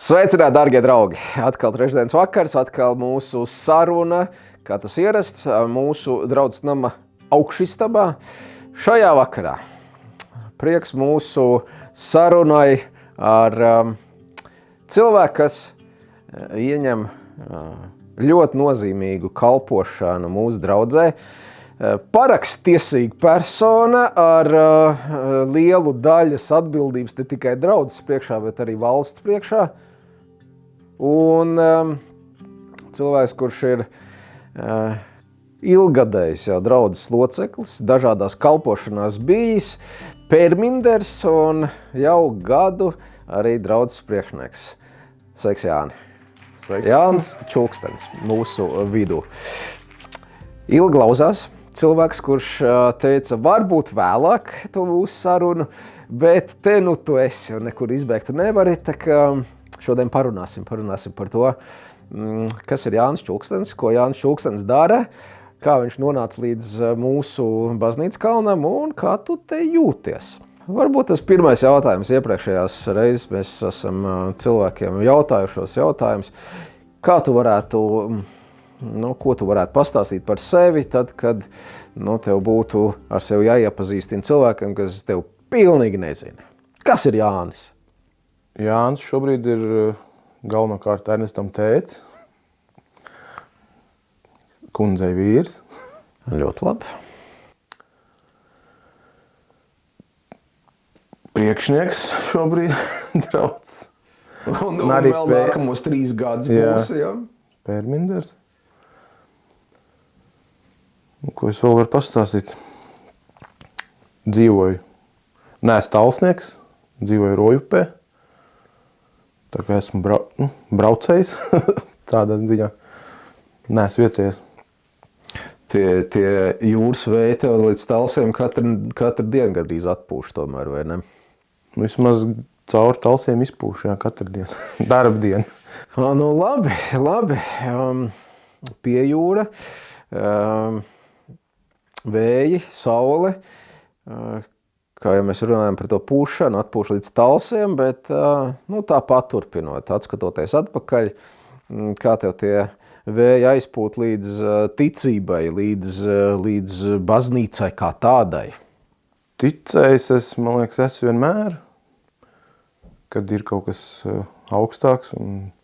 Sveicināti, dārgie draugi! Atkal trešdienas vakars, atkal mūsu saruna, kā tas ierasts, mūsu draudzes nama augšistabā. Šajā vakarā prieks mūsu sarunai ar cilvēku, kas ieņem ļoti nozīmīgu kalpošanu mūsu draudzē. Paraksttiesīga persona ar lielu daļas atbildības ne tikai draudzes priekšā, bet arī valsts priekšā. Un cilvēks, kurš ir ilgadējs jau draudzes loceklis, dažādās kalpošanās bijis, perminders un jau gadu arī draudzes priekšnieks. Sveiks, Jāni! Sveiks. Jānis Čulkstens mūsu vidū. Ilgi lauzās. Cilvēks, kurš teica, varbūt vēlāk to mūsu sarunu, bet te nu tu esi un nekur izbēgt tu nevari, tā kā šodien parunāsim par to, kas ir Jānis Čulkstens, ko Jānis Čulkstens dara, kā viņš nonāca līdz mūsu baznīcas kalnam un kā tu te jūties. Varbūt tas pirmais jautājums iepriekšējās reizes mēs esam cilvēkiem jautājušos jautājumus, kā tu varētu... ko tu varētu pastāstīt par sevi, tad, kad tev būtu ar sevi jāiepazīstina cilvēkam, kas tev pilnīgi nezina. Kas ir Jānis? Jānis šobrīd ir galvenokārt Ernestam tēts, kundzei vīrs. Ļoti labi. Priekšnieks šobrīd draudzes. Un arī vēl nākamos 3 gadus būs, jā. Pērminders. Ko es vēl varu pastāstīt? Dzīvoju. Neesmu talsnieks, dzīvoju Rojupē. Tā kā esmu braucējs, tādā ziņā. Neesmu vietējais. Tie jūras vēji tev līdz talsiem katru dienu gandrīz atpūš tomēr, vai ne? Vismaz caur talsiem izpūš, jā, katru dienu. Darba dienu. Labi. Pie jūra. Vēji, saule, kā jau mēs runājam par to pūšanu, atpūš līdz talsiem, bet tā paturpinot, atskatoties atpakaļ, kā tev tie vēji aizpūt līdz ticībai, līdz baznīcai kā tādai? Ticējis man liekas, es vienmēr, kad ir kaut kas augstāks un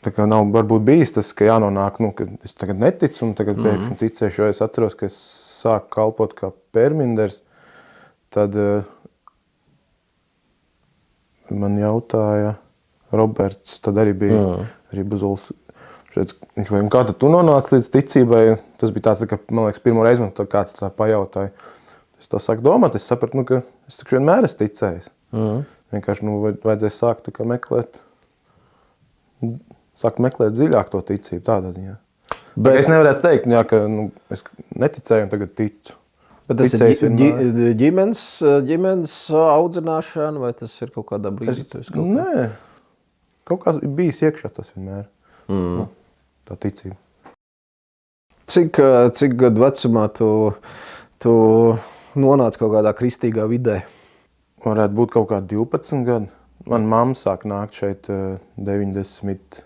tā kā nav varbūt bijis tas, ka jānonāk, ka es tagad neticu un tagad pēkšņi ticēšu, jo es atceros, ka es sāku kalpot kā perminders, tad man jautāja Roberts, tad arī bija arī Buzuls, viņš vai, kā tad tu nonāci līdz ticībai? Tas bija tāds, ka, man liekas, pirmo reizi man kāds tā pajautāja. Es tā sāku domāt, es sapratu, ka es taču vienmēr esmu ticējis. Vienkārši, vajadzēja sākt tā kā meklēt dziļāk to ticību, tādā ziņā. Bet es nevarētu teikt, ka es neticēju un tagad ticu. Bet tas ir ģimenes audzināšana vai tas ir kaut kādā brīdī? Nē, kaut kā bijis iekšā tas vienmēr, tā ticība. Cik gadu vecumā tu nonāci kaut kādā kristīgā vidē? Varētu būt kaut kā 12 gadu. Man mamma sāk nākt šeit 95.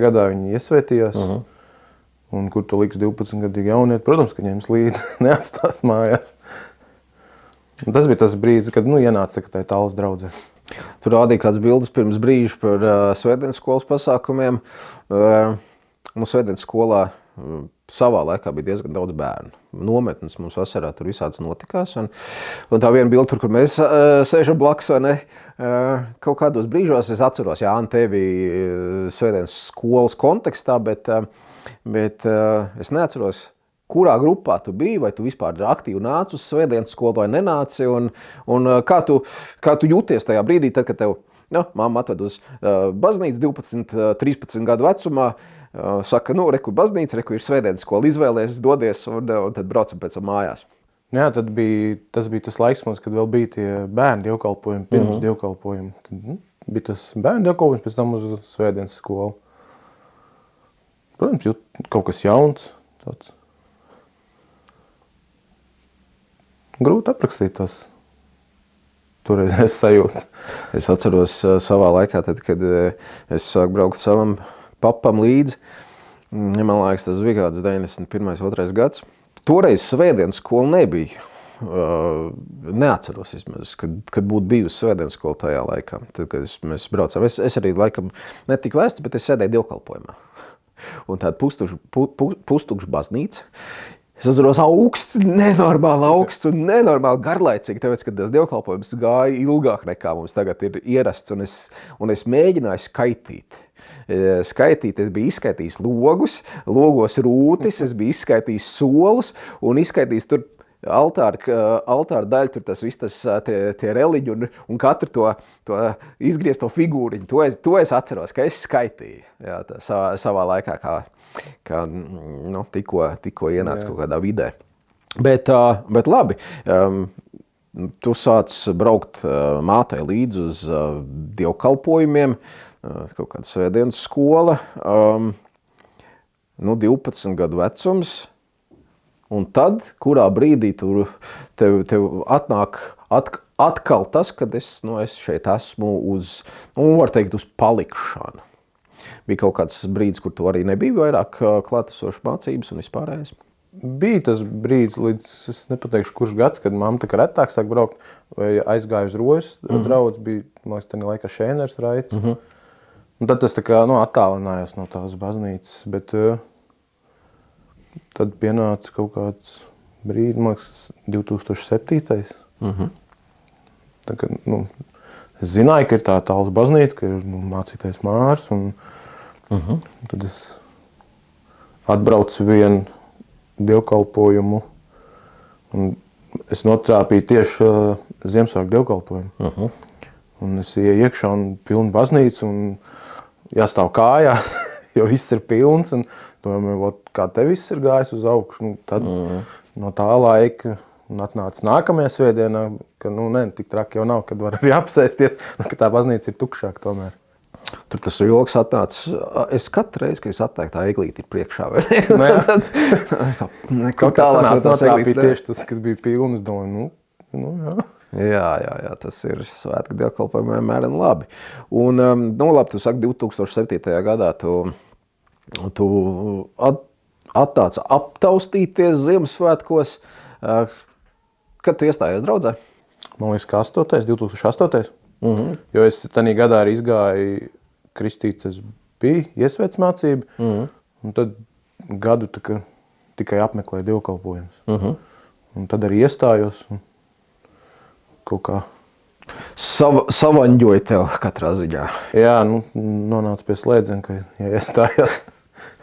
gadā, viņa iesvētījās. Un kur tu liks 12-gadīgi jaunieti, protams, ka ņems līdzi, neatstās mājās. Un tas bija tas brīdis, kad ienāca tā tāls draudzē. Tu rādīji kāds bildes pirms brīža par svētdienas skolas pasākumiem. Svētdienas skolā savā laikā bija diezgan daudz bērnu. Nometnes mums vasarā tur visāds notikās. Un tā viena bilde, kur mēs sēžam blakus, vai ne, kaut kādos brīžos es atceros, Jāni, tevi svētdienas skolas kontekstā, bet es neatceros, kurā grupā tu biji, vai tu vispār aktīvi nāci uz svētdienas skolu vai nenāci, un kā tu jūties tajā brīdī, tad, kad tev mamma atved uz baznīcu 12-13 gadu vecumā, saka, reku baznīca, reku ir svētdienas skola, izvēlies, dodies un tad braucam pēc tam mājās. Jā, tas bija tas laiks, kad vēl bija tie bērni dievkalpojumi, pirms dievkalpojumi. Tad bija tas bērni dievkalpojums, pēc tam uz svētdienas skolu. Protams, jūt kaut kas jauns. Tāds. Grūti aprakstīt tas. toreiz es sajūtu. Es atceros savā laikā, tad, kad es sāku braukt savam papam līdzi. Man liekas, tas bija kāds 91. 2. gads. Toreiz svētdienas skola nebija. Neatceros vismaz, kad būtu bijusi svētdienas skola tajā laikā. Tad, kad mēs braucām. Es arī laikam netiku vēsts, bet es sēdēju dievkalpojumā. Un tāda pustukša baznīca. Es atceros augsts, nenormāli augsts un nenormāli garlaicīgi, tāpēc, ka tas dievkalpojums gāja ilgāk nekā mums tagad ir ierasts, un es mēģināju skaitīt. Es biju izskaitījis logos rūtis, es biju izskaitījis solus un izskaitījis tur altāra daļu, tur tas viss tie reliģi un katru to izgriezto figūriņu. To es atceros, ka es skaitīju savā laikā, kā tikko ienāca kaut kādā vidē. Bet labi, tu sāc braukt mātei līdzi uz dievkalpojumiem, kaut kāda svētdienas skola, 12 gadu vecums, un tad, kurā brīdī tev atnāk atkal tas, kad es šeit esmu var teikt, uz palikšanu. Bija kaut kāds brīdis, kur tu arī nebija vairāk klātesošas mācības un vispārējais? Bija tas brīdis, līdz es nepateikšu, kurš gads, kad mamma tā kā retāk sāk braukt, vai aizgāja uz Rojas draudz, bija, man liekas, tā laikā Šēners Raits. Un tad tas tā kā, attālinājās no tās baznīcas, bet tad pienāca kaut kāds brīdis, man liekas, 2007. Tā kā, es zināju, ka ir tā tāls baznīca, ka ir mācītais Mārs, un tad es atbraucu vienu dievkalpojumu, un es notrāpīju tieši Ziemassvētku dievkalpojumu. Un es ieju iekšā un pilnu baznīcu, un jāstāv kājās, jo viss ir pilns, un domāju, kā te viss ir gājis uz augšu. Tad no tā laika atnāca nākamajā svētdienā, ka tik traki jau nav, kad var arī apsēsties, ka tā baznīca ir tukšāka tomēr. Tur tas joks atnāca. Es katru reizi, kad es attēku, tā eglīte ir priekšā. Kaut kā sanāca notrāpīt tieši tas, kad bija pilns, domāju, jā. Jā, tas ir svētku dievkalpojumi vienmēr un labi. Un, labi, tu saki, 2007. gadā tu atnāci aptaustīties Ziemassvētkos. Kad tu iestājies draudzē? Man liekas, ka 2008. Jo es tanī gadā arī izgāju kristīts, es biju iesvēts mācība, un tad gadu tikai apmeklēju dievkalpojumus. Un tad arī iestājos. Kaut kā savaņģoja tev katrā ziņā. Jā, nonāca pie slēdziena, ka iestājās.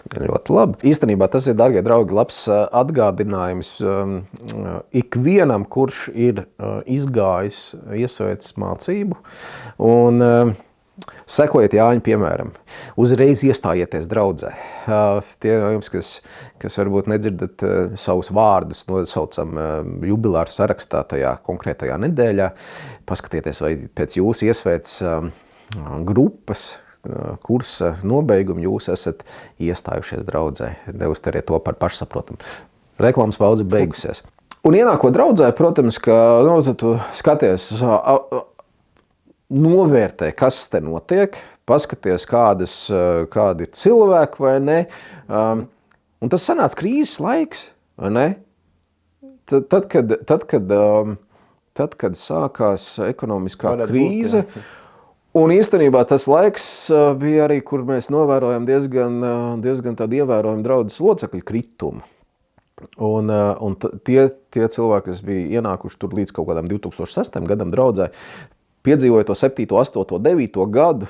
Ļoti labi. Īstenībā tas ir, dargie draugi, labs atgādinājums ikvienam, kurš ir izgājis iesvētas mācību. Un sekojiet Jāņa piemēram. Uzreiz iestājieties draudzē. Tie no jums, kas varbūt nedzirdat savus vārdus, nosaucam jubilāru sarakstā tajā konkrētajā nedēļā, paskatieties, vai pēc jūsu iesvētas grupas kursa nobeigumu jūs esat iestājušies draudzē. Neuztariet to par pašsaprotamu. Reklāmas paudze beigusies. Un ienākot draudzē, protams, ka tu skaties, novērtē, kas te notiek, paskaties, kādi ir cilvēki vai ne. Un tas sanāca krīzes laiks, vai ne? Tad, kad sākās ekonomiskā krīze, un īstenībā tas laiks bija arī, kur mēs novērojam diezgan tādu ievērojumu draudzes locekļu kritumu. Un tie cilvēki, kas bija ienākuši tur līdz kaut kādam 2006. Gadam draudzē, piedzīvoja to 7., 8., 9. gadu.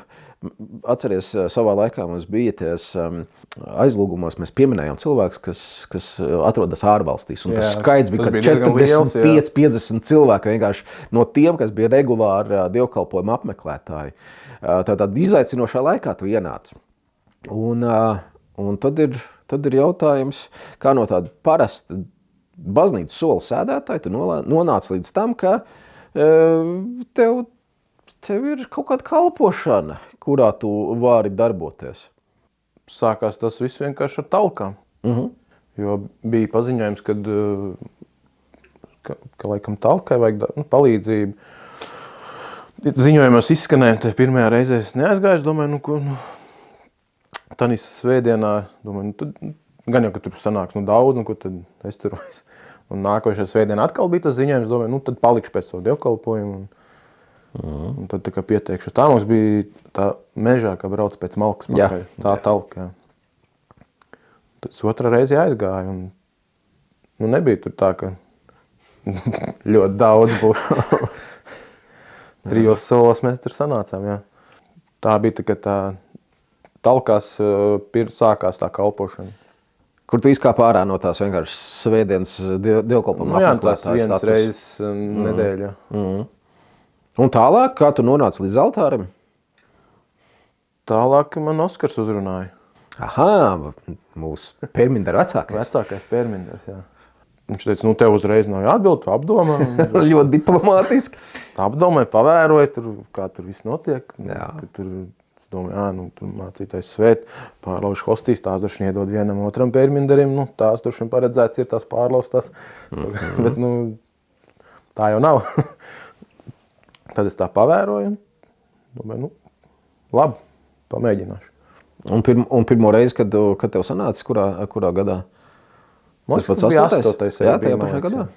Atceries, savā laikā mums bija ties aizlūgumos, mēs pieminējām cilvēkus, kas atrodas ārvalstīs. Un tas skaits bija 45-50 cilvēki vienkārši no tiem, kas bija regulāri dievkalpojuma apmeklētāji. Tātad izaicinošā laikā tu ienāc. Un tad ir jautājums, kā no tāda parasta baznīcas sola sēdētāja tu nonāc līdz tam, ka tev ir kaut kāda kalpošana, kurā tu vari darboties. Sākās tas viss vienkārši ar talkām. Jo bija paziņojums, ka laikam talkai vajag palīdzību. ziņojumos izskanēja, tad pirmajā reizē es neaizgāju, domāju, tanis svētdienā, domāju, tad gan jau, ka tur sanāks daudz, ko tad es tur vairs. Un nākošajā svētdienā atkal bija tas ziņojums, domāju, tad palikšu pēc to dievkalpojumu. Un tad tā kā pieteikšu. Tā mums bija tā mežā, kā brauc pēc malkas pakaļ. Tā talka, jā. Tad es otrā reizi aizgāju un nebija tur tā, ka ļoti daudz būtu. 3 solos mēs tur sanācām, jā. Tā bija tā talkās sākās tā kalpošana. Kur tu izkāp ārā no tās vienkārši svētdienas dievkalpojuma apmeklētājas status? Jā, tas viens reizes nedēļā. Un tālāk, kā tu nonāci līdz altārim? Tālāk man Oskars uzrunāja. Aha, mūsu Pērmindera vecākais. Vecākais Pērminders, jā. Viņš teica, tev uzreiz nav jāatbild, tu apdomā. Ļoti diplomātiski. Es apdomāju, pavēroju, kā tur viss notiek. Jā. Tur, es domāju, tur mācītais svēt, pārlauž hostīs, tās droši iedod vienam otram Pērminderim, tās droši paredzēts ir tās pārlaustās. Bet, tā jau nav. Tad es tā pavēroju un domāju, labi, pamēģināšu. Un pirmo reizi, kad tev sanācis, kurā gadā? Tas bija 8. Jā, tajā pašā gadā.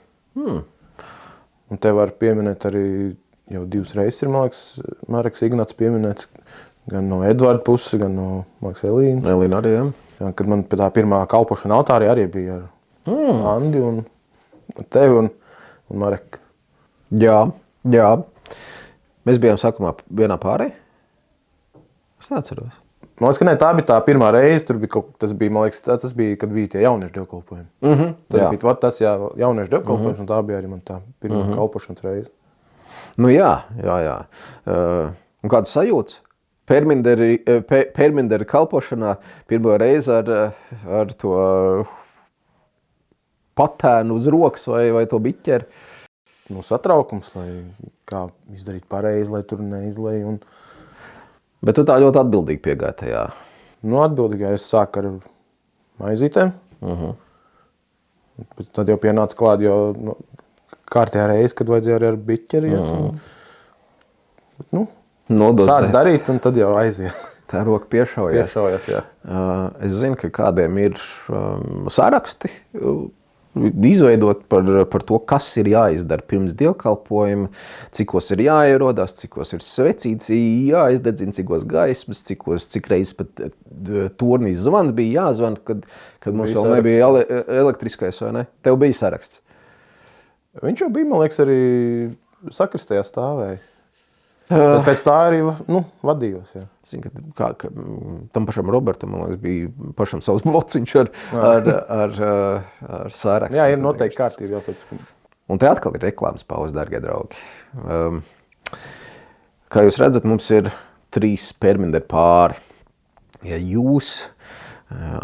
Un te var pieminēt arī, jau 2 reizes ir, man liekas, Mareks Ignats pieminēts, gan no Edvarda puses, gan no Maks Elīnas. Elīna arī, jā. Jā, kad man pie tā pirmā kalpošana altārī arī bija ar Andi un tevi un Mareku. Jā. Mēs bijām sākumā vienā pārī. Es neatceros. Man liekas, ka tā bija tā pirmā reize, tas bija, kad bija tie jauniešu dievkalpojumi. Tas bija tas jauniešu dievkalpojums, un tā bija arī man tā pirmā kalpošanas reize. Jā. Un kādas sajūtas? Pērmindera kalpošanā pirmo reizi ar to patēnu uz rokas vai to biķeri. Satraukums, kā izdarīt pareizi, lai tur neizlej. Bet tu tā ļoti atbildīgi piegāji tajā. Atbildīgi, es sāku ar maizītēm. Tad jau pienāca klāt, jo kārtējā reize, kad vajadzēja arī ar biķeri iet. Sāc darīt, un tad jau aiziet. Tā roka piešaujās. Jā. Es zinu, ka kādiem ir saraksti izveidot par to, kas ir jāizdara pirms dievkalpojuma, cikos ir jāierodās, cikos ir svecīts jāizdedzina, cikos gaismas, cik reizes pat tornīs zvans bija jāzvan, kad mums vēl nebija elektriskais, vai ne? Tev bija saraksts? Viņš jau bija, man liekas, arī sakristējā stāvēja. Bet pēc tā arī vadījos. Jā. Zinu, ka tam pašam Robertam, man liekas, bija pašam savs blociņš ar sārakstu. Jā, ir noteikti kārtība. Un te atkal ir reklāmas pauze, dārgie draugi. Kā jūs redzat, mums ir 3 Pērmindera pāri. Ja jūs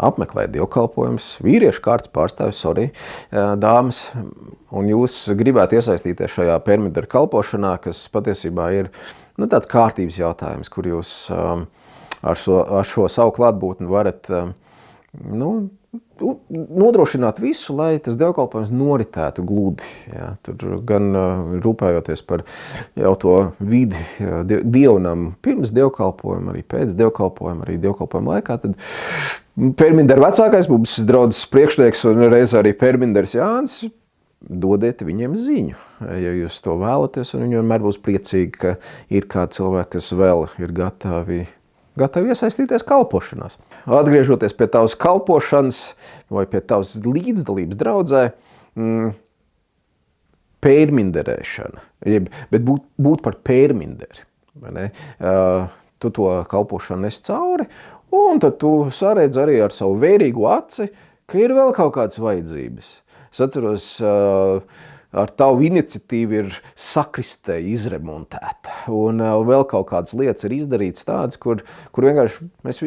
apmeklēt dievkalpojumus, vīriešu kārtas pārstāvis, dāmas, un jūs gribētu iesaistīties šajā Pērmindera kalpošanā, kas patiesībā ir tāds kārtības jautājums, kur jūs ar šo savu klātbūtni varat nodrošināt visu, lai tas dievkalpojums noritētu gludi. Jā, tur gan rūpējoties par jau to vidi dievnam pirms dievkalpojuma, arī pēc dievkalpojuma, arī dievkalpojuma laikā, tad Pērmindera vecākais mums draudzes priekšnieks un reiz arī Pērminderis Jānis, dodiet viņiem ziņu, ja jūs to vēlaties, un viņi vienmēr būs priecīgi, ka ir kādi cilvēki, kas vēl ir gatavi iesaistīties kalpošanās. Atgriežoties pie tavas kalpošanas vai pie tavas līdzdalības draudzē, pērminderēšana, bet būt par pērminderi. Tu to kalpošanu nes cauri, un tad tu saredz arī ar savu vērīgu aci, ka ir vēl kaut kādas vajadzības. Es atceros, ar tavu iniciatīvu ir sakristē izremontēta, un vēl kaut kādas lietas ir izdarītas tādas, kur vienkārši mēs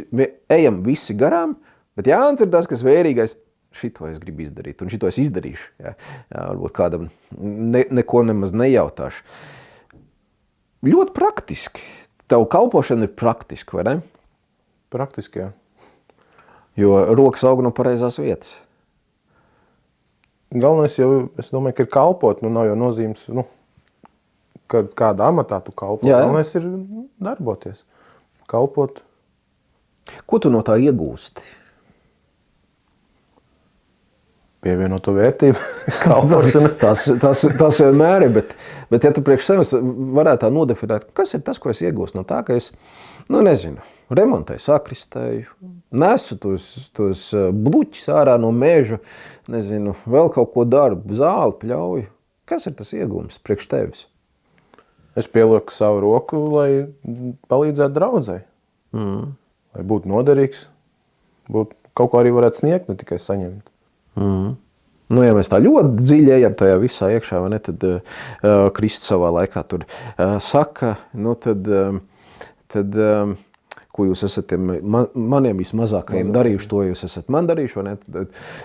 ejam visi garām, bet Jānis ir tas, kas vērīgais, šito es gribu izdarīt, un šito es izdarīšu. Jā, varbūt kādam neko nemaz nejautāšu. Ļoti praktiski. Tavu kalpošana ir praktiski, vai ne? Praktiski, jā. Jo rokas aug no pareizās vietas. Galvenais jau, es domāju, ka ir kalpot, nav jau nozīmes, kādā amatā tu kalpo. Galvenais ir darboties, kalpot. Ko tu no tā iegūsti? Pievienoto vērtību, kalpošana. tas vienmēr ir, bet ja tu priekš sevis varētu tā nodefinēt, kas ir tas, ko es iegūstu no tā, ka es, remontēju sakristēju, nesu tos bluķus ārā no meža, vēl kaut ko daru, zāli pļauju. Kas ir tas iegūms priekš tevis? Es pielieku savu roku, lai palīdzētu draudzei. Lai būtu noderīgs, kaut ko arī varētu sniegt, ne tikai saņemt. Ja mēs tā ļoti dziļi ejam tajā visā iekšā, vai ne, tad Kristus savā laikā tur saka, tad ko jūs esat tiem maniem vismazākajiem darījuši, to jūs esat man darījuši, vai ne,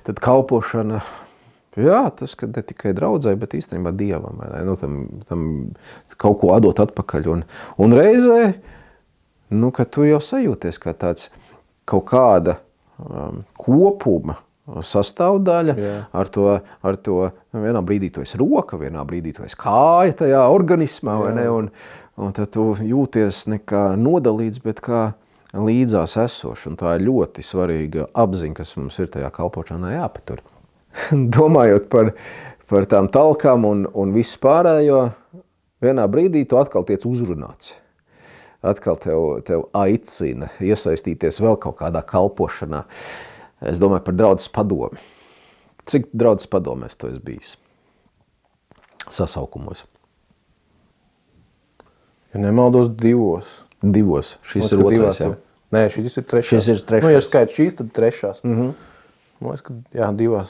tad kalpošana, tas, ka ne tikai draudzei, bet īstenībā Dievam, vai ne, tam kaut ko atdot atpakaļ, un reizē, ka tu jau sajūties kā tāds kaut kāda kopuma sastāvdaļa, ar to vienā brīdī tu esi roka, vienā brīdī tu esi kāja tajā organismā, vai ne, un tad tu jūties nekā nodalīts, bet kā līdzās esošs, un tā ir ļoti svarīga apziņa, kas mums ir tajā kalpošanā jāpatur. Domājot par tām talkām un visu pārējo, vienā brīdī tu atkal tiec uzrunāts. Atkal tev aicina iesaistīties vēl kaut kādā kalpošanā. Es domāju par draudzes padomi. Cik draudzes padomēs tu esi bijis? Sasaukumos. Ja nemaldos 2. 2. Šis ir 2. jā? Nē, šis ir 3. Šis ir 3. Ja skaits šīs, tad 3. Man liekas, ka 2.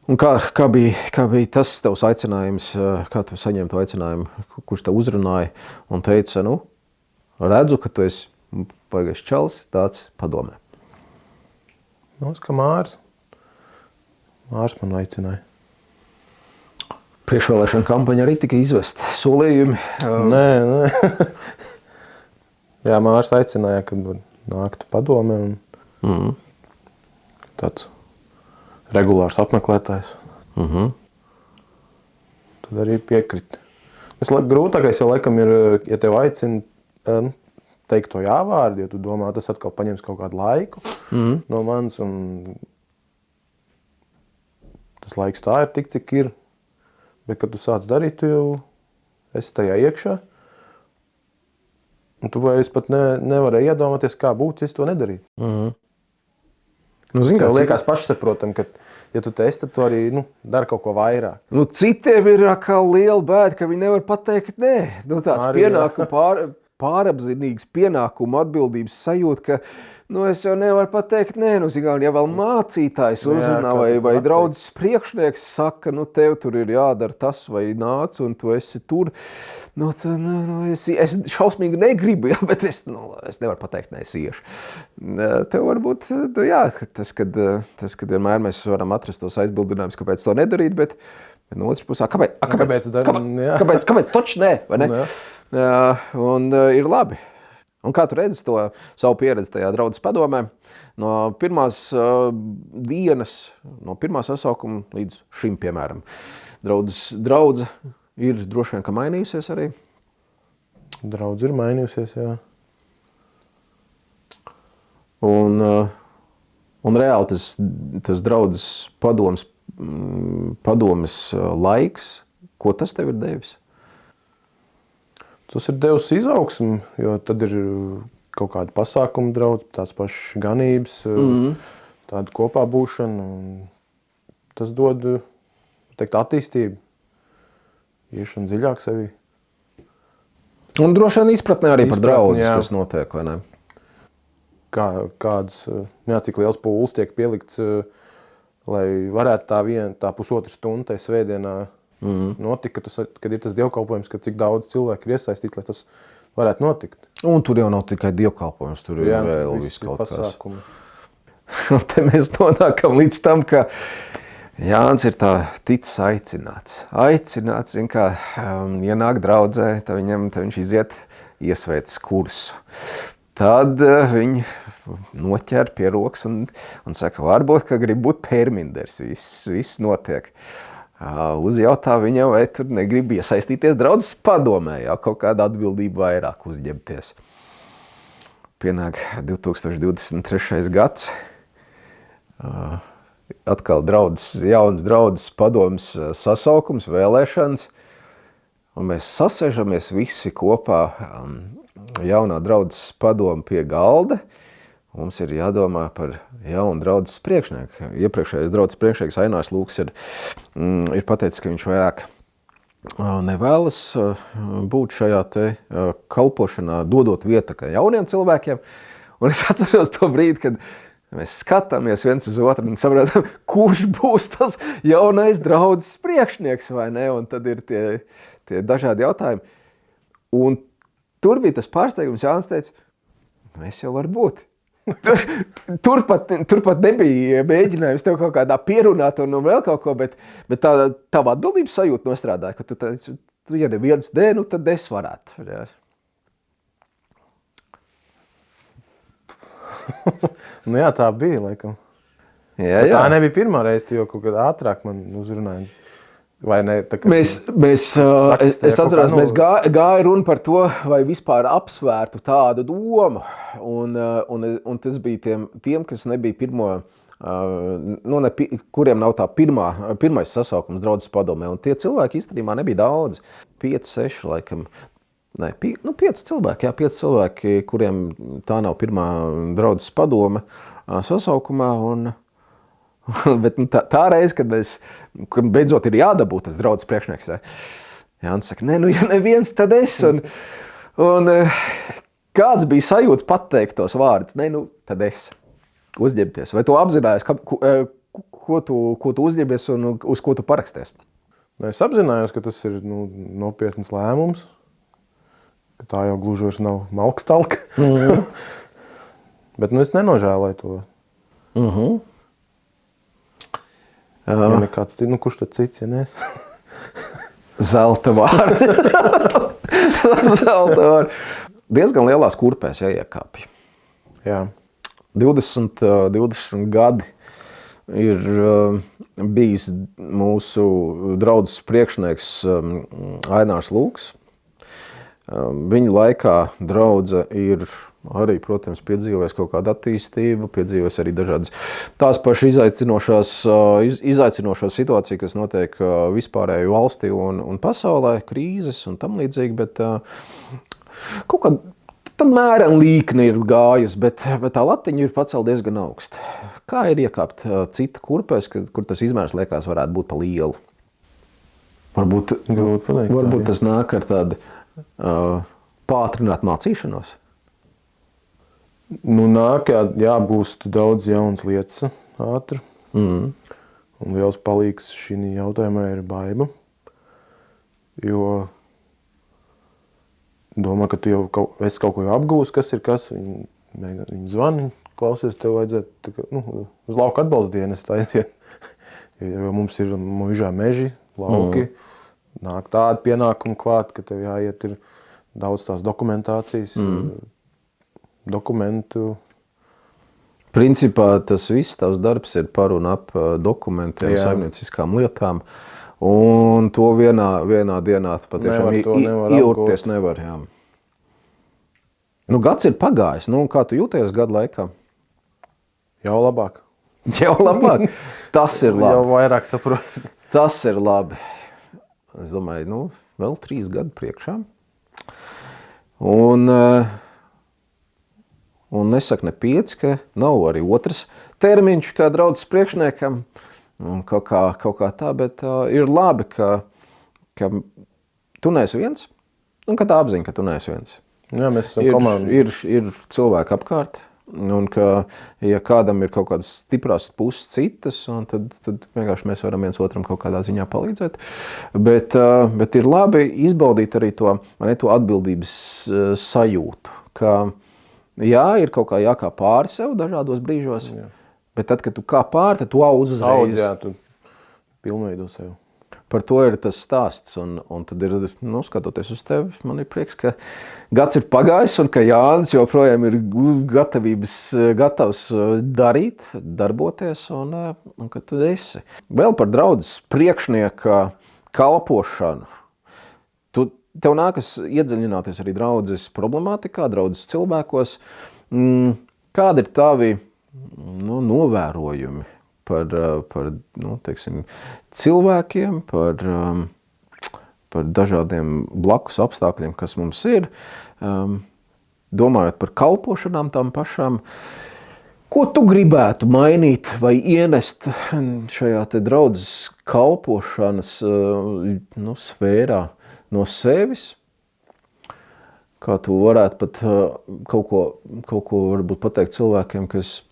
Un kā bija tas tavs aicinājums, kā tu saņem to aicinājumu, kurš tev uzrunāja un teica, redzu, ka tu esi pagaiši čals, tāds padomē. Man liekas, ka Mārs man aicināja. Priekšvēlēšana kampaņa arī tika izvesta. Solījumi. Nē. Jā, Mārs aicināja, kad nāktu padomē un tāds regulārs apmeklētājs. Tad arī piekrita. Grūtākais jau laikam ir, ja tev aicina teikt to jāvārdu, ja tu domā, tas atkal paņems kaut kādu laiku no manis, un tas laiks tā ir tik, cik ir. Bet, kad tu sāc darīt, tu jau esi tajā iekšā, un tu vairs pat nevarēji iedomāties, kā būtu, ja tu to nedarītu. Tas jau liekas pašsaprotam, ka, ja tu te esi, tad tu arī dari kaut ko vairāk. Citiem ir kā liela bēda, ka viņi nevar pateikt nē. Tāds pienākumu pārapzinīgs pienākumu atbildības sajūta, ka es jau nevaru pateikt nē, ja vēl mācītājs uzrunā vai draudzes priekšnieks saka, tev tur ir jādara tas vai nāc un tu esi tur, es šausmīgi negribu, bet es nevaru pateikt nē, es iešu. Tev varbūt, tas, kad vienmēr mēs varam atrast tos aizbildinājumus, kāpēc to nedarīt, bet no otras pusē, kāpēc toč nē, vai ne? Un ir labi. Un kā tu redzi to savu pieredzi tajā draudzes padomē, no pirmās dienas, no pirmā sasaukuma līdz šim, piemēram. Draudze ir droši vien, ka mainījusies arī? Draudze ir mainījusies, jā. Un reāli tas draudzes padomes laiks, ko tas tev ir devis? Tas ir devis izaugsmi, jo tad ir kaut kāda pasākuma draudz, tās pašas ganības, tāda kopā būšana. Tas dod, attīstību, iešana dziļāk sevī. Un droši vien izpratnē arī par draudzes, kas notiek, vai ne? Cik liels pūles tiek pielikts, lai varētu tā pusotru stundu tai svētdienā notika, kad ir tas dievkalpojums, kad cik daudz cilvēku ir iesaistīti, lai tas varētu notikt. Un tur jau nav tikai dievkalpojums, tur ir vēl viss kaut pasākumi. Un te mēs nonākam līdz tam, ka Jānis ir tā ticis aicināts. Aicināts, kā, ja nāk draudzē, tad viņš iziet iesvētas kursu. Tad viņi noķer pie rokas un saka, varbūt, ka grib būt perminders, viss notiek. uzjautā viņam, vai tur negrib iesaistīties draudzes padomē, jā, kaut kādu atbildību vairāk uzņemties. Pienāk 2023. gads, atkal jauns draudzes padomes sasaukums, vēlēšanas, un mēs sasēžamies visi kopā jaunā draudzes padome pie galda. Mums ir jādomā par jaunu draudzes priekšnieku. Iepriekšējais draudzes priekšnieks Ainārs Lūks ir pateicis, ka viņš vairāk nevēlas būt šajā te kalpošanā, dodot vietu jauniem cilvēkiem. Un es atceros to brīdi, kad mēs skatāmies viens uz otru un saprotam, kurš būs tas jaunais draudzes priekšnieks, vai ne? Un tad ir tie dažādi jautājumi. Un tur bija tas pārsteigums, Jānis teica, mēs jau var būt. Turpat nebija mēģinājums tev kaut kādā pierunāt un vēl kaut ko, bet tā atbildības sajūta nostrādāja, ka tu teici, ja neviens nu tad es varētu. Jā. Nu jā, tā bija, laikam. Jā. Tā nebija pirmā reize, jo kaut kad ātrāk man uzrunāja. Vai ne? Es atceros, mēs gāja runa par to, vai vispār apsvērtu tādu domu. Un tas bija tiem, kas nebija kuriem nav tā pirmais sasaukums draudzes padomē. Un tie cilvēki īstenībā nebija daudz. 5, 6 laikam. 5 cilvēki, 5 cilvēki, kuriem tā nav pirmā draudzes padome sasaukumā. Bet tā reize, kad beidzot ir jādabūt tas draudzes priekšnieks, Jānis saka, ja neviens, tad es. Un kāds bija sajūts pateikt tos vārdus? Tad es. Uzņemties. Vai tu apzinājies, ko tu uzņemies un uz ko tu paraksties? Es apzinājos, ka tas ir nopietns lēmums. Ka tā jau gluži vairs nav malkstalka. Bet es nenožēlēju to. Ja nekāds cits, kurš tad cits, ja nes? Zelta vārdi. Zelta vārdi. Diezgan lielās kurpēs jāiekāpj. Jā. 20 gadi ir bijis mūsu draudzes priekšnieks Ainārs Lūks. Viņa laikā draudze ir arī, protams, piedzīvojis kaut kādu attīstību, piedzīvojis arī dažādas tās pašas izaicinošās situācijas, kas notiek vispārēju valstī un pasaulē, krīzes un tam līdzīgi, bet kaut kā tad mēram līkni ir gājusi, bet tā latiņa ir pacelt diezgan augstu. Kā ir iekāpt cita kurpēs, kur tas izmērs liekas varētu būt pa lielu? Varbūt tas nāk ar tādu pātrināt mācīšanos? Nāk, jābūst daudz jaunas lietas ātri. Un liels palīgs šī jautājumā ir baiba. Jo domā, ka tu jau esi kaut ko apgūst, kas ir kas. Viņi zvani, klausies, tev vajadzētu uz lauka atbalsta dienestu aiziet. Jo mums ir muižā meži, lauki. Nāk tādi pienākumi klāt, ka tev jāiet ir daudz tās dokumentācijas, dokumentu. Principā tas viss tavs darbs ir par un ap dokumentiem, saimnieciskām lietām. Un to vienā dienā patiešām iejūties nevar. Jā. Gads ir pagājis. Kā tu jūties gadu laikā? Jau labāk. Jau labāk? Tas ir labi. Jau vairāk saprot. Tas ir labi. Es domāju, vēl 3 gadu priekšā. Un nesaku ne 5, ka nav arī otrs termiņš kā draudzes priekšniekam. Un kaut kā tā, bet ir labi, ka tu neesi viens. Un ka tā apziņa, ka tu neesi viens. Jā, mēs esam komanda. Ir cilvēki apkārt. Un ka, ja kādam ir kaut kādas stiprās puses citas, tad vienkārši mēs varam viens otram kaut kādā ziņā palīdzēt. Bet ir labi izbaudīt arī to atbildības sajūtu. Ka, ir kaut kā jākā pāri sev dažādos brīžos, bet tad, kad tu kā pāri, tad tu audz uzreiz. Jā, tu pilnveido sev. par to ir tas stāsts. Un tad ir, skatoties uz tevi, man ir prieks, ka gads ir pagājis un ka Jānis joprojām ir gatavs darīt, darboties un ka tu esi. Vēl par draudzes priekšnieka kalpošanu. Tev nākas iedziļināties arī draudzes problemātikā, draudzes cilvēkos. Kādi ir tavi novērojumi par cilvēkiem, par dažādiem blakus apstākļiem, kas mums ir, domājot par kalpošanām tām pašām? Ko tu gribētu mainīt vai ienest šajā te draudzes kalpošanas sfērā no sevis? Kā tu varētu pat kaut ko varbūt pateikt cilvēkiem, kas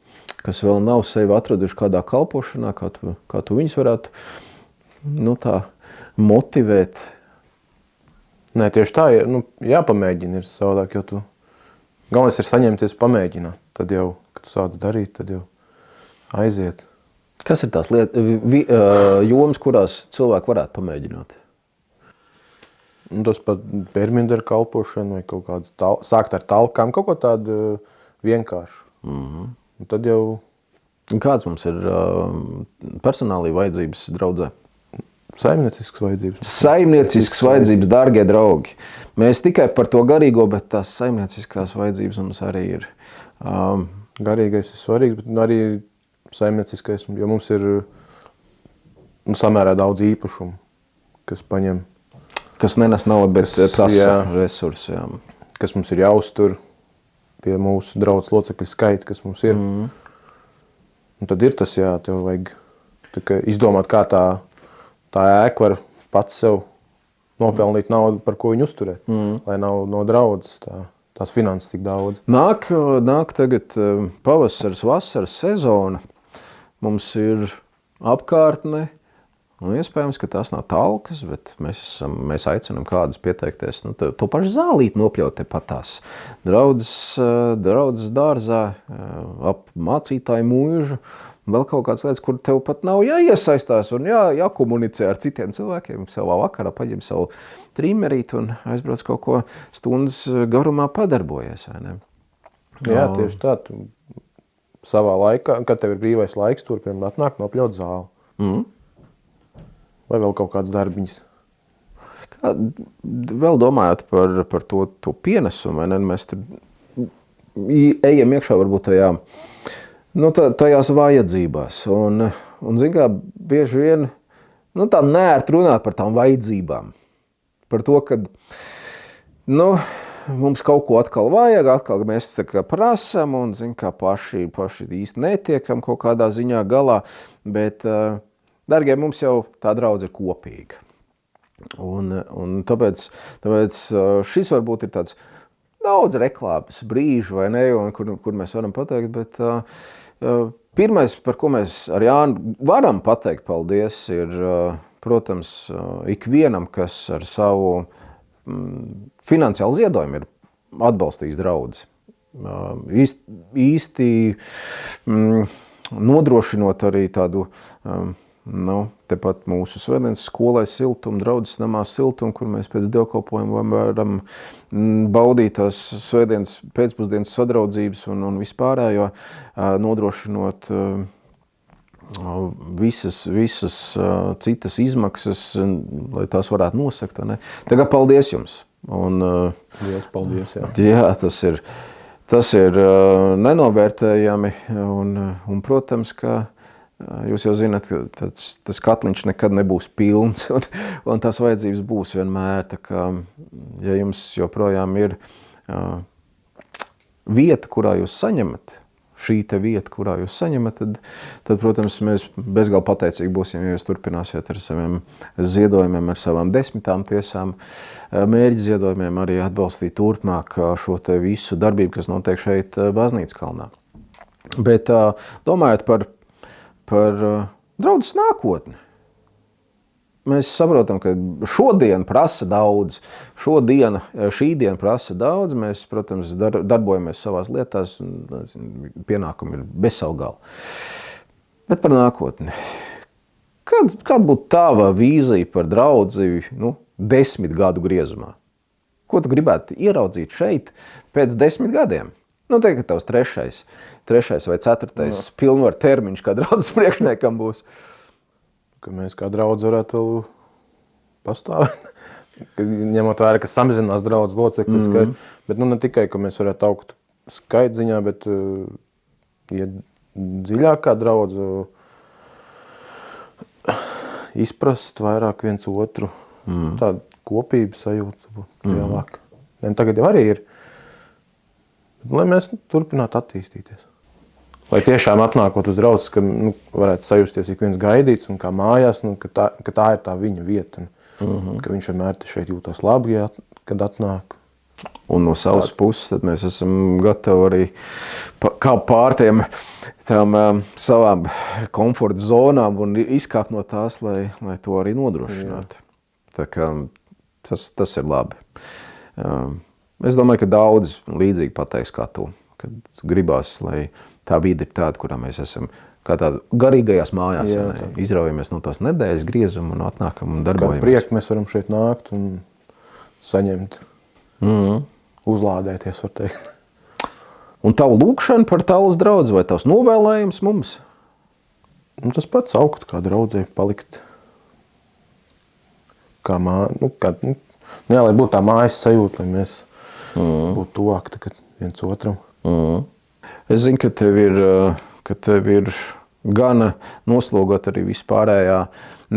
vēl nav sevi atraduši kādā kalpošanā, kā tu viņus varētu tā motivēt? Nē, tieši tā, jāpamēģina ir savādāk, jo tu galvenais ir saņemties pamēģināt. Tad jau, kad tu sāc darīt, tad jau aiziet. Kas ir tās jomas, kurās cilvēki varētu pamēģināt? Tas pat Bermindera kalpošana vai kaut kāds sākt ar talkām, kaut ko tādu vienkāršu. Un tad jau... Kāds mums ir personālī vajadzības draudzē? Saimnieciskas vajadzības. Saimnieciskas vajadzības, dārgie draugi. Mēs tikai par to garīgo, bet tās saimnieciskās vajadzības mums arī ir. Garīgais ir svarīgs, bet arī saimnieciskais, jo mums ir samērā daudz īpašumu, kas paņem. Kas nenes naudu, bet prasa resursi. Jā. Kas mums ir jāuztur pie mūsu draudzes locekļu skaita, kas mums ir. Un tad ir tas, tev vajag izdomāt, kā tā ēka var pats sev nopelnīt naudu, par ko viņu uzturēt. Lai nav no draudzes tās finanses tik daudz. Nāk tagad pavasaras, vasaras sezona. Mums ir apkārtne. Un iespējams, ka tās nav talkas, bet mēs aicinām kādus pieteikties. To pašu zālīti nopļaut tepat tās draudzes dārzā, ap mācītāju mūžu, vēl kaut kādas lietas, kur tev pat nav jāiesaistās un jākomunicē ar citiem cilvēkiem. Savā vakarā paņem savu trimerīti un aizbrauc kaut ko stundas garumā padarbojies, vai ne? Jā, tieši tā. Tu savā laikā, kad tev ir brīvais laiks, turpināt atnākt nopļaut zāli. Vai vēl kaut kādas darbiņas? Vēl domājot par to pienesumu, vai ne? Mēs ejam iekšā varbūt tajās vajadzībās. Un zin kā, bieži vien tā neērt runāt par tām vajadzībām. Par to, ka mums kaut ko atkal vajag, atkal mēs prasam un zin kā paši īsti netiekam kaut kādā ziņā galā, bet... Dargie, mums jau tā draudze ir kopīga. Un tāpēc šis varbūt ir tāds daudz reklāmas brīžu, vai ne, un kur mēs varam pateikt, bet pirmais, par ko mēs ar Jānu varam pateikt paldies, ir, protams, ikvienam, kas ar savu finansiālu ziedojumu ir atbalstījis draudzi. Īsti nodrošinot arī tādu... tepat mūsu svētdienas skolai siltumu, draudzes namā siltumu, kur mēs pēc dievkalpojuma varam baudīt tās svētdienas pēcpusdienas sadraudzības un vispārējo, nodrošinot visas citas izmaksas, lai tās varētu nosakt. Tagad paldies jums! Paldies, jā. Jā, tas ir nenovērtējami un protams, ka jūs jau zināt, ka tas katliņš nekad nebūs pilns un tās vajadzības būs vienmēr. Tā kā, ja jums joprojām ir vieta, kurā jūs saņemat, šī te vieta, kurā jūs saņemat, tad protams, mēs bezgalīgi pateicīgi būsim, ja jūs turpināsiet ar saviem ziedojumiem, ar savām 10 tiesām, mērķi ziedojumiem arī atbalstīt turpmāk šo te visu darbību, kas notiek šeit Baznīcas kalnā. Bet domājot par draudzes nākotni. Mēs saprotam, ka šodien prasa daudz, šī diena prasa daudz, mēs, protams, darbojamies savās lietās, un pienākumi ir bez savu galu. Bet par nākotni. Kāda būtu tava vīzija par draudzi 10 gadu griezumā? Ko tu gribētu ieraudzīt šeit pēc 10 gadiem? Teikt, ka tavs trešais vai ceturtais pilnvaru termiņš kā draudzes priekšniekam būs. Ka mēs kā draudze varētu vēl pastāvēt. Ņemot vērā, ka samazinās draudzes locekļu skaits. Bet ne tikai, ka mēs varētu augt skaitziņā, bet iet dziļāk kā draudze, izprast vairāk viens otru. Tāda kopības sajūta būtu lielāka. Tagad jau arī ir. Lai mēs turpinātu attīstīties. Lai tiešām atnākot uz draudzes, ka varētu sajusties ik viens gaidīts un kā mājās, ka tā ir tā viņa vieta. Ka viņš vienmēr šeit jūtas labi, kad atnāk. Un no savas puses tad mēs esam gatavi arī kā pār tām savām komforta zonām un izkāpt no tās, lai to arī nodrošinātu. Tā kā tas ir labi. Es domāju, ka daudz līdzīgi pateiks kā tu, kad gribās, lai tā vide ir tāda, kurā mēs esam kā tāda garīgajās mājās. Izraujamies no tās nedēļas griezuma un atnākam un darbojamies. Kā prieku mēs varam šeit nākt un saņemt, uzlādēties, var teikt. Un tavu lūkšanu par tavas draudzi vai tavs novēlējums mums? Tas pats augt kā draudzei, palikt kā lai būtu tā mājas sajūta, lai mēs būtu tuvāk tagad viens otram. Es zinu, ka tev ir gana noslogot arī vispārējā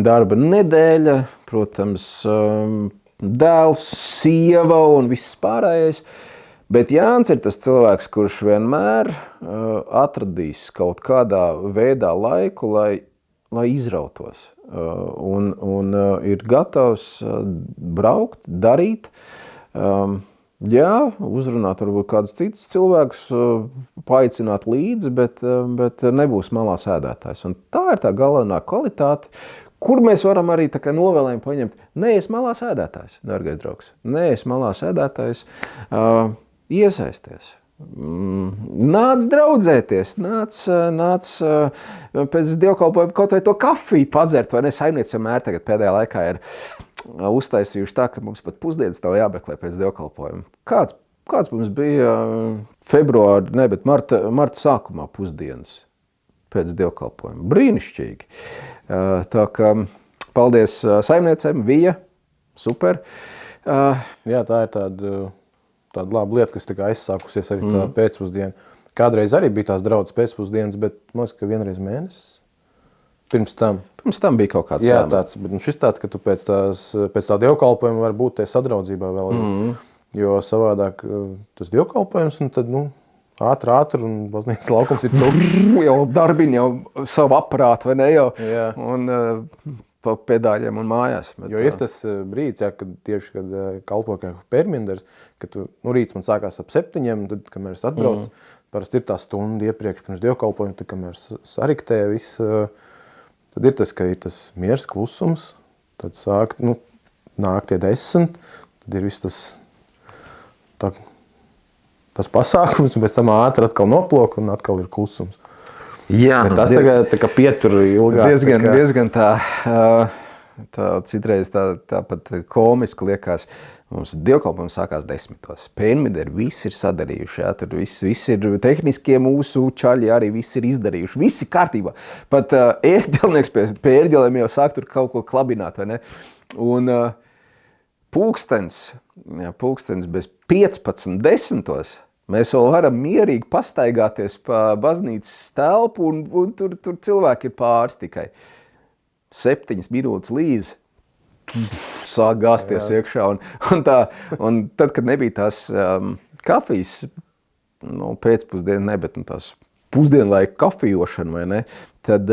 darba nedēļa, protams, dēls, sieva un viss pārējais. Bet Jānis ir tas cilvēks, kurš vienmēr atradīs kaut kādā veidā laiku, lai izrautos. Un ir gatavs braukt, darīt, uzrunāt varbūt kādus citus cilvēkus, paaicināt līdzi, bet nebūs malā sēdētājs. Un tā ir tā galvenā kvalitāte, kur mēs varam arī tā kā novēlējumu paņemt. Neesi malā sēdētājs, dārgais draugs. Neesi malā sēdētājs, iesaisties. Nāc draudzēties, nāc pēc dievkalpojuma kaut vai to kafiju padzert, vai ne? Saimniece vienmēr tagad pēdējā laikā ir uztaisījuši tā, ka mums pat pusdienas nav jāmeklē pēc dievkalpojuma. Kāds mums bija marta sākumā pusdienas pēc dievkalpojuma? Brīnišķīgi. Tā kā paldies saimniecēm, Vija, super. Jā, tā ir tāda laba lieta, kas aizsākusies arī tā pēcpusdiena. Kādreiz arī bija tās draudzes pēcpusdienas, bet man liekas, ka vienreiz mēnesis. Pirms tam bija kaut kāds tāds, bet šis tāds, ka tu pēc tā dievkalpojuma var būt sadraudzībā vēl. Jo savādāk tas dievkalpojums, un tad, ātri, un baznīcas laukums ir tukšs. Jau darbiņi, jau savu aparātu, vai ne jau? Jā. Un pa pedāļiem un mājās. Jo ir tas brīdis, kad kalpo kā pērminders, ka rīts man sākās ap 7, tad, kamēr es atbraucu, parasti ir tā stunda iepriekš pirms dievkalpojuma, tad, kamēr sariktē viss, tad ir tas, ka ir tas miers, klusums, tad sāk, nāk tie 10, tad ir viss tas pasākums, un pēc tam ātri atkal noplok, un atkal ir klusums. Jā, bet tas tagad tā kā pietur ilgāk. Diezgan tā citreiz tā pat komiski liekas. Mums dievkalpojums sākās 10. Pērmideri visi ir sadarījuši, tur visi ir tehniskie mūsu čaļi, arī visi ir izdarījuši, visi kārtībā. Pat ērģelnieks pēc pērģelēm jau sāk tur kaut ko klabināt, vai ne? Un pulkstens bez 15:10 mēs vēl varam mierīgi pastaigāties pa baznīcas telpu, un tur cilvēki ir pāris tikai. 7 minūtes līdz sāk gāzties iekšā. Un tad, kad nebija tās kafijas, pēcpusdiena bet tās pusdienlaika kafijošana, vai ne, tad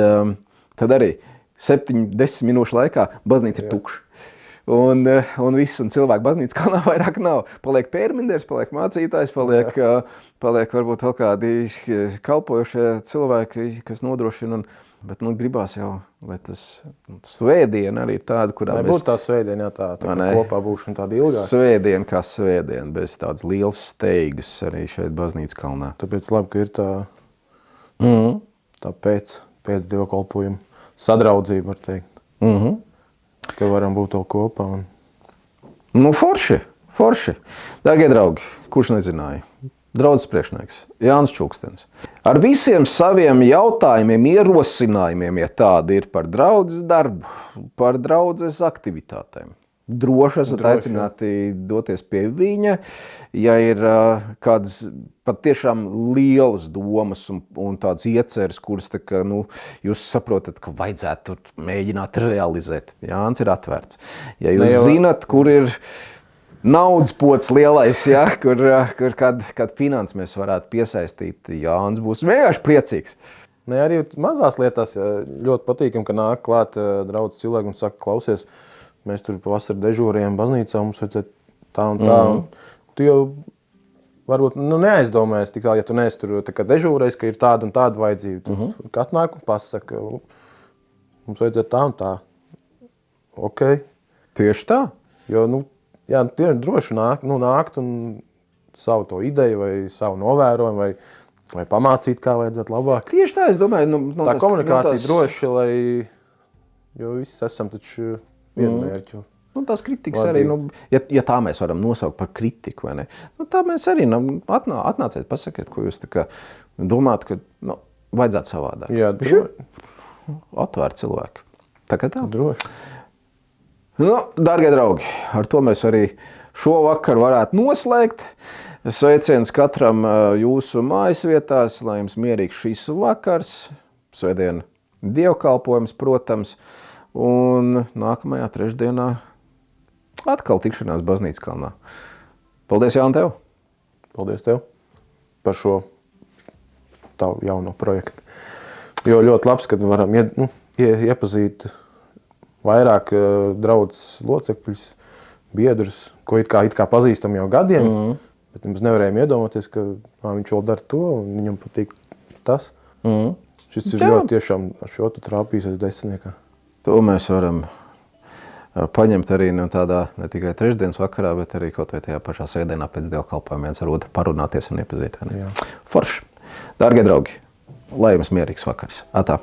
arī 7-10 minūšu laikā baznīca ir tukša. Un viss, un cilvēku baznīcas kalnā vairāk nav. Paliek pērminders, paliek mācītājs, paliek varbūt vēl kādi kalpojušie cilvēki, kas nodrošina. Bet gribās jau, lai tas svētdiena arī ir tāda, kurā mēs... Lai būtu tā svētdiena, tā kopā būšana tāda ilgāka. Svētdiena kā svētdiena, bez tādas lielas steigas arī šeit baznīcas kalnā. Tāpēc labi, ka ir tā pēc dievkalpojuma sadraudzība, var teikt. Ka varam būt vēl kopā. Nu, forši. Dārgie draugi, kurš nezināja? Draudzes priekšnieks Jānis Čukstens. Ar visiem saviem jautājumiem, ierosinājumiem, ja tādi ir par draudzes darbu, par draudzes aktivitātēm. Droši esat aicināti doties pie viņa, ja ir kādas patiešām lielas domas un tādas ieceres, kuras jūs saprotat, ka vajadzētu mēģināt realizēt. Jānis ir atvērts. Ja jūs zinat, kur ir naudas pods lielais, ja, kur kad finanses mēs varētu piesaistīt, Jānis būs vienkārši priecīgs. Ne, arī mazās lietās ļoti patīkam, ka nāk klāt draudzes cilvēki un saka, klausies, mēs tur pavasarī dežūrējam baznīcā, mums vajadzētu tā un tā. Tu jau varbūt neaizdomājies tik tā, ja tu neesi tur dežūrējis, ka ir tāda un tāda vajadzība. Tu atnāk un pasaka, mums vajadzētu tā un tā. Ok. Tieši tā. Jo, tie ir droši nākt un savu to ideju vai savu novērojumu vai pamācīt, kā vajadzētu labāk. Tieši tā, es domāju. Tā komunikācija droši, jo visi esam taču vienu mērķu. Tās kritikas arī, ja tā mēs varam nosaukt par kritiku, vai ne? Tā mēs arī atnāciet, pasakiet, ko jūs domājat, ka vajadzētu savādāk. Jā, droši. Atvērt cilvēku. Tā kā tā. Droši. Dārgie draugi, ar to mēs arī šovakar varētu noslēgt. Sveiciens katram jūsu mājas vietās, lai jums mierīgs šīs vakars, svētdien dievkalpojums, protams, un nākamajā trešdienā atkal tikšanās baznīcas kalnā. Paldies, Jāni, tev! Paldies tev par šo tavu jauno projektu. Jo ļoti labs, kad varam iepazīt vairāk draudzes locekļus, biedrus, ko it kā pazīstam jau gadiem, bet mēs nevarējām iedomāties, ka viņš vēl dara to un viņam patīk tas. Šis ir ļoti tiešām šo tu trāpījis aiz desmitniekā. To mēs varam paņemt arī tādā ne tikai trešdienas vakarā, bet arī kaut vai tajā pašā svētdienā pēc dievkalpojuma viens ar otru parunāties un iepazīt. Forši. Dārgie draugi, lai jums mierīgs vakars. Atā.